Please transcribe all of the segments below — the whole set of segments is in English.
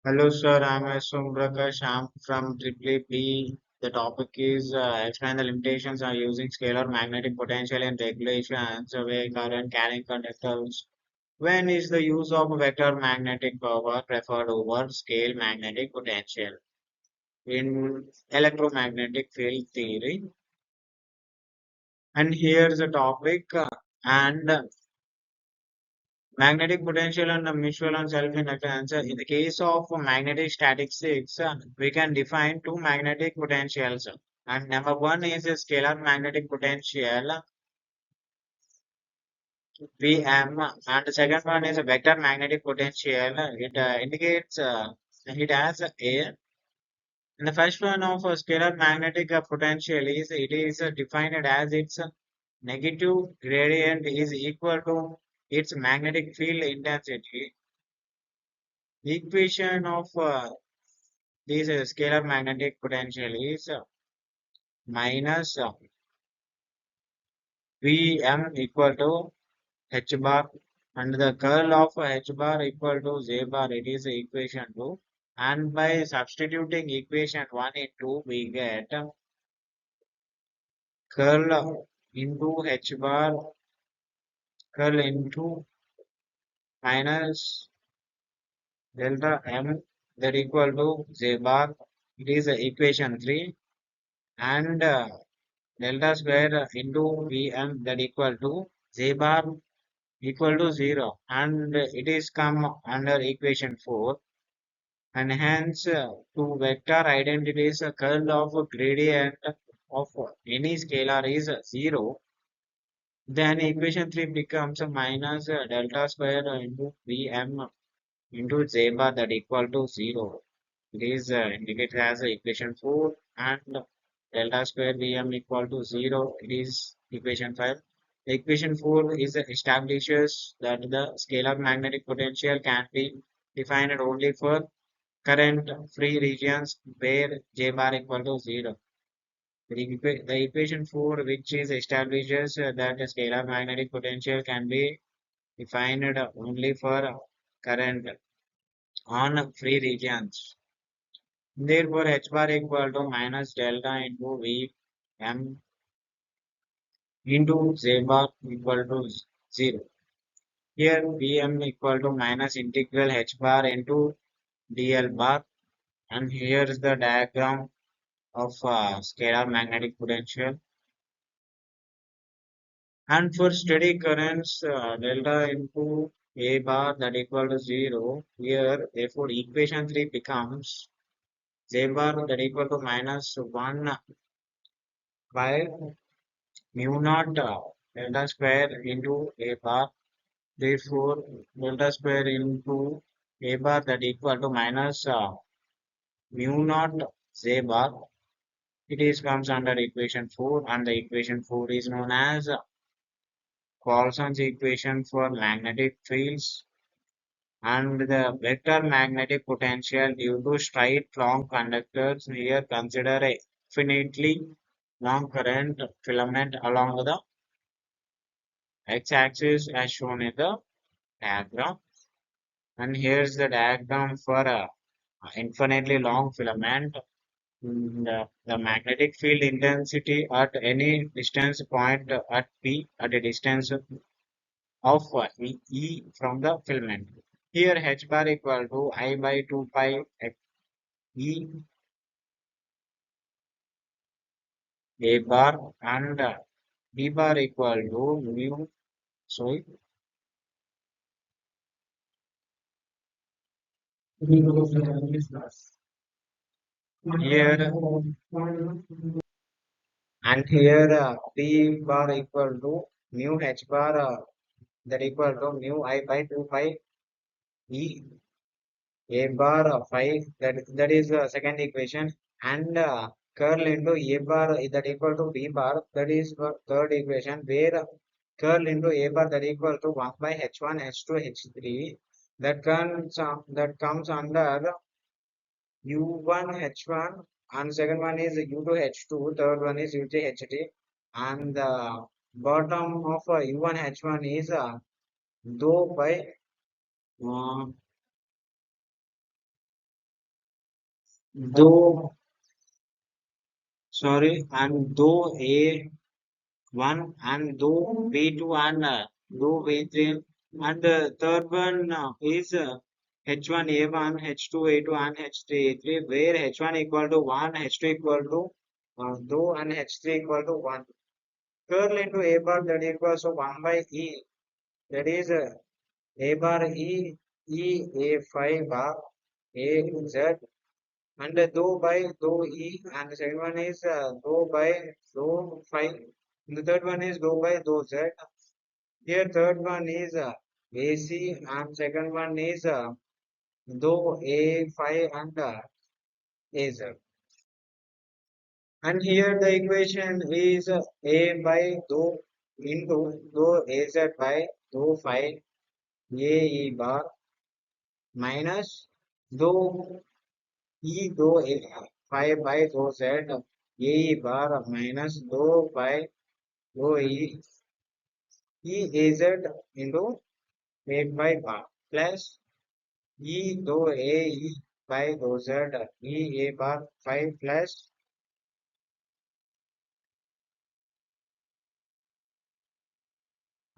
Hello, sir. I'm Prakash. I'm from Triple B. The topic is explain the limitations of using scalar magnetic potential in regulations of a current carrying conductors. When is the use of vector magnetic power preferred over scale magnetic potential in electromagnetic field theory? And here's the topic and magnetic potential and the mutual and self-inductance. In the case of magnetic statistics, we can define two magnetic potentials. And number one is a scalar magnetic potential, Vm, and the second one is a vector magnetic potential. It indicates it has a. And the first one of a scalar magnetic potential is it is defined as its negative gradient is equal to its magnetic field intensity. The equation of this scalar magnetic potential is minus Vm equal to h bar and the curl of h bar equal to z bar. It is equation 2. And by substituting equation 1 in 2, we get curl into h bar curl into minus delta m that equal to z bar. It is equation 3 and delta square into Vm that equal to z bar equal to 0 and it is come under equation 4 and hence two vector identities curl of gradient of any scalar is 0, then equation 3 becomes minus delta square into Vm into z bar that equal to 0. It is indicated as equation 4 and delta square Vm equal to 0. It is equation 5. Equation 4 is establishes that the scalar magnetic potential can be defined only for current free regions where J bar equal to 0. The equation 4 which is establishes that the scalar magnetic potential can be defined only for current on free regions. Therefore, h bar equal to minus delta into V m into z bar equal to 0. Here Vm equal to minus integral h bar into dl bar and here is the diagram of scalar magnetic potential. And for steady currents delta into a bar that equal to 0, here therefore equation 3 becomes z bar that equal to minus 1 by mu naught delta square into a bar. Therefore, delta square into a bar that equal to minus mu naught z bar. It is comes under equation 4 and the equation 4 is known as Paulson's equation for magnetic fields and the vector magnetic potential due to straight long conductors. Here consider a infinitely long current filament along the x-axis as shown in the diagram. And here's the diagram for a infinitely long filament. The magnetic field intensity at any distance point at P at a distance of E from the filament. Here h bar equal to I by 2 pi E A bar and B bar equal to mu. Sorry, here and here B bar equal to mu h bar that equal to mu I by 2 pi E A bar of 5 that is the second equation and curl into A bar that equal to B bar that is the third equation where curl into A bar that equal to 1 by H1 H2 H3 that comes under U1 H1 and second one is U2 H2 third one is U3 H3 and the bottom of U1 H1 is dou by uh, though sorry, and though A1 and though B2 and though B3 and the third one is H1 A1, H2 A2 and H3 A3 where H1 equal to 1, H2 equal to though and H3 equal to 1. Curl into A bar that equals to 1 by E, that is A bar E A5 bar A Z and dou by dou E and the second one is dou by dou phi. And the third one is dou by dou Z. Here third one is AC and second one is dou A phi and AZ. And here the equation is A by dou into dou AZ by dou phi AE bar minus dou E dou A phi by dou Z AE bar minus dou by dou E AZ into 8 by bar plus E dou AE by dou Z E A bar 5 plus.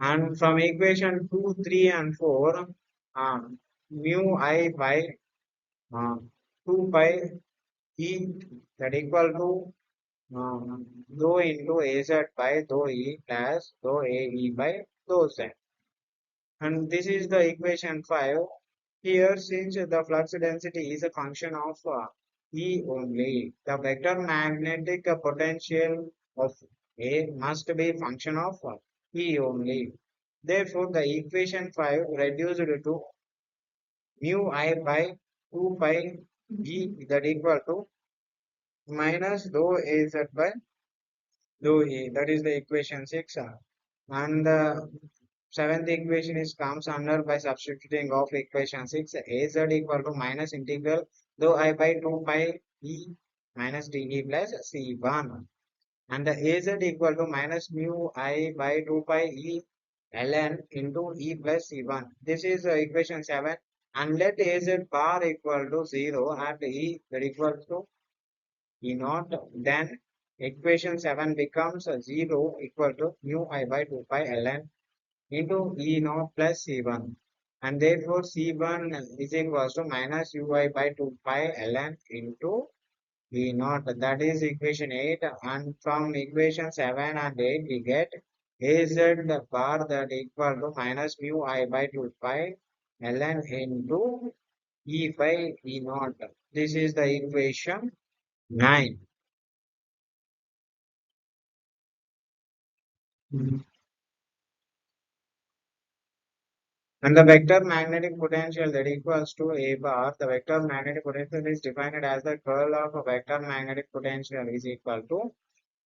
And from equation 2, 3 and 4 mu I by uh, 2 by E that equal to dou into AZ by dou E plus dou AE by dou Z. And this is the equation 5. Here, since the flux density is a function of E only, the vector magnetic potential of A must be function of E only. Therefore, the equation 5 reduced to mu I by 2 pi E that equal to minus dou AZ by dou E. That is the equation 6. And the seventh equation is comes under by substituting of equation 6 Az equal to minus integral dou I by 2 pi E minus dE plus C1 and the Az equal to minus mu I by 2 pi E ln into E plus C1. This is equation 7 and let Az bar equal to 0 at E that equals to E naught, then equation 7 becomes 0 equal to mu I by 2 pi ln into E naught plus C1. And therefore C1 is equals to minus Ui by 2 pi ln into E naught. That is equation 8. And from equation 7 and 8 we get Az bar that equal to minus mu I by 2 pi ln into E by E naught. This is the equation 9. And the vector magnetic potential that equals to A bar, the vector magnetic potential is defined as the curl of a vector magnetic potential is equal to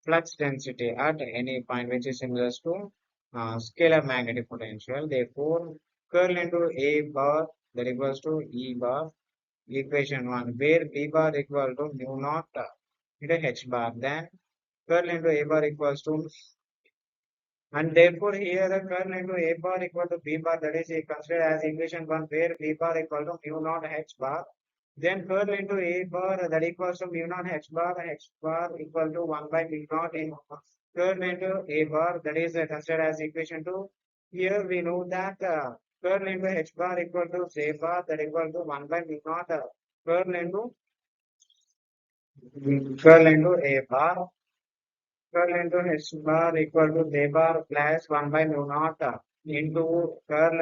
flux density at any point which is similar to scalar magnetic potential. Therefore, curl into A bar that equals to E bar, equation 1, where B bar equal to mu naught into H bar. Then curl into A bar equals to and therefore, here the curl into A bar equal to B bar, that is considered as equation 1 where B bar equal to mu naught H bar. Then curl into A bar that equals to mu naught H bar equal to 1 by mu naught in curl into A bar that is considered as equation 2. Here we know that curl into H bar equal to J bar that equal to 1 by mu naught curl into curl into A bar curl into H bar equal to J bar plus 1 by mu naught into curl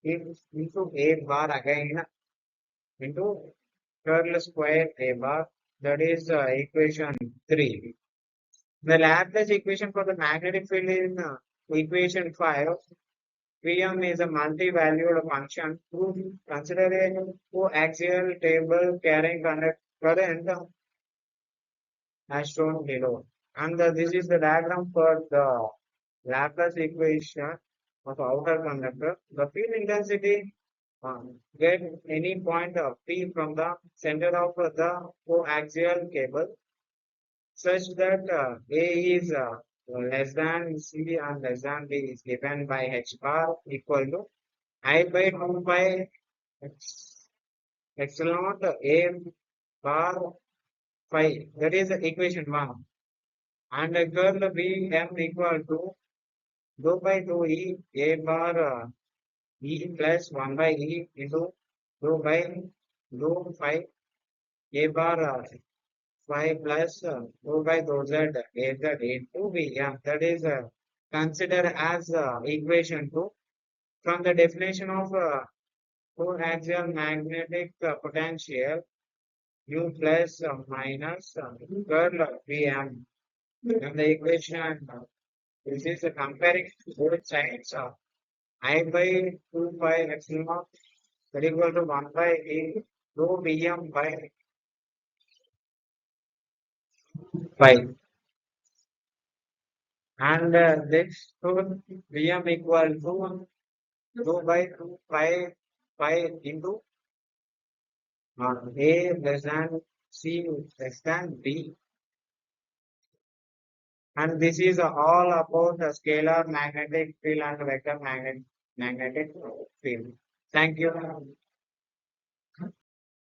into A bar again into curl square A bar. That is equation 3. The Laplace equation for the magnetic field in equation 5. Vm is a multi-valued function. To consider a coaxial table carrying current as shown below. And this is the diagram for the Laplace equation of outer conductor. The field intensity get any point of P from the center of the coaxial cable such that A is less than C and less than B is given by H bar equal to I by 2 pi epsilon A bar phi. That is the equation 1. And the curl B M equal to dou by dou E A bar E plus 1 by E into dou by dou phi A bar phi plus dou by dou Z A Z into V. Yeah, that is considered as equation 2 from the definition of coaxial magnetic potential U plus minus curl Vm. And the equation this is comparing both sides. I by 2 pi epsilon that equal to 1 by A rho Vm by pi. And this so Vm equal to rho by 2 pi into A less than C less than B. And this is all about the scalar magnetic field and vector magnetic field. Thank you.